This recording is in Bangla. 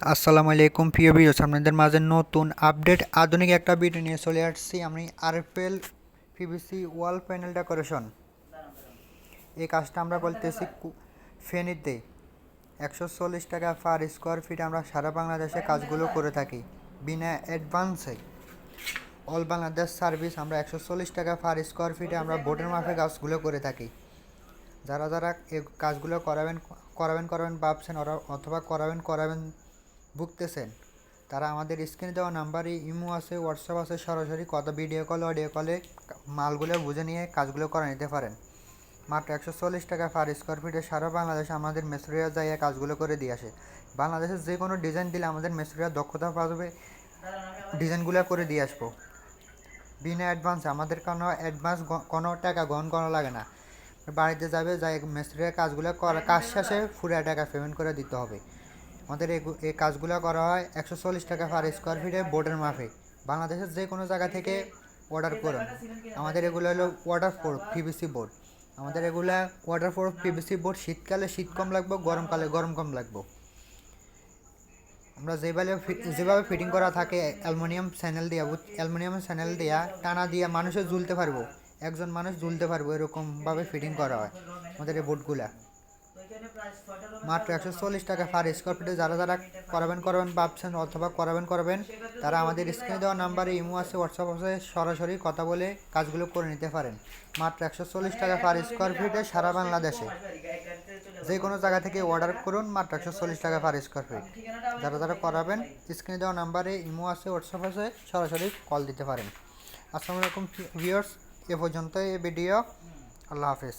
আসসালামু আলাইকুম প্রিয় ভিউয়ার্স, আপনাদের মাঝে নতুন আপডেট আধুনিক একটা ভিডিও নিয়ে চলে আসছি। আমি আরএফএল পিভিসি ওয়াল প্যানেল ডেকোরেশন, এই কাজটা আমরা বলতেছি ফেনীতে 140 টাকা পার স্কোয়ার ফিট আমরা সারা বাংলাদেশে কাজগুলো করে থাকি বিনা অ্যাডভান্সে। All Bangladesh service. আমরা 140 টাকা পার স্কোয়ার ফিটে আমরা বোর্ডের মাফে কাজগুলো করে থাকি। যারা যারা এই কাজগুলো করাবেন ভাবছেন অথবা করাবেন ভুগতেছেন, তারা আমাদের স্ক্রিনে দেওয়া নাম্বারে ইমো আছে, হোয়াটসঅ্যাপ আছে, সরাসরি কথা ভিডিও কল অডিও কলে মালগুলো বুঝে নিয়ে কাজগুলো করে নিতে পারেন। মাত্র 140 টাকা পার স্কোয়ার ফিটে সারা বাংলাদেশে আমাদের মেসরিয়া যাইয়ে কাজগুলো করে দিয়ে আসে। বাংলাদেশের যে কোনো ডিজাইন দিলে আমাদের মেসরিয়া দক্ষতা পাবে, ডিজাইনগুলো করে দিয়ে আসবো বিনা অ্যাডভান্সে। আমাদের কোনো টাকা গ্রহণ করা লাগে না। বাড়িতে যাবে, যাই মেসরিয়া কাজগুলো কাজ শেষে পুরো টাকা পেমেন্ট করে দিতে হবে। আমাদের এই কাজগুলো করা হয় 140 টাকা পার স্কোয়ার ফিটে বোর্ডের মাফে। বাংলাদেশের যে কোনো জায়গা থেকে অর্ডার করুন। আমাদের এগুলো হলো ওয়াটারপ্রুফ পিভিসি বোর্ড। আমাদের এগুলো ওয়াটারপ্রুফ পিভিসি বোর্ড। শীতকালে শীত কম লাগবে, গরমকালে গরম কম লাগবে। আমরা যেভাবে ফিটিং করা থাকে অ্যালুমিনিয়াম স্যানেল দিয়া টানা দিয়া মানুষে ঝুলতে পারবো, একজন মানুষ ঝুলতে পারবো, এরকমভাবে ফিটিং করা হয় আমাদের এই বোর্ডগুলা। মাত্র 140 টাকা পার স্কোয়ার ফিটে যারা যারা করাবেন ভাবছেন অথবা করাবেন, তারা আমাদের স্ক্রিনে দেওয়া নাম্বারে ইমো আছে, হোয়াটসঅ্যাপ আছে, সরাসরি কথা বলে কাজগুলো করে নিতে পারেন। মাত্র 140 টাকা পার স্কোয়ার ফিটে সারা বাংলাদেশে যে কোনো জায়গা থেকে অর্ডার করুন। মাত্র 140 টাকা পার স্কোয়ার ফিট। যারা যারা করাবেন স্ক্রিনে দেওয়া নাম্বারে ইমো আছে, হোয়াটসঅ্যাপ আছে, সরাসরি কল দিতে পারেন। আসসালামু আলাইকুম ভিউয়ার্স, এ পর্যন্ত এই ভিডিও। আল্লাহ হাফেজ।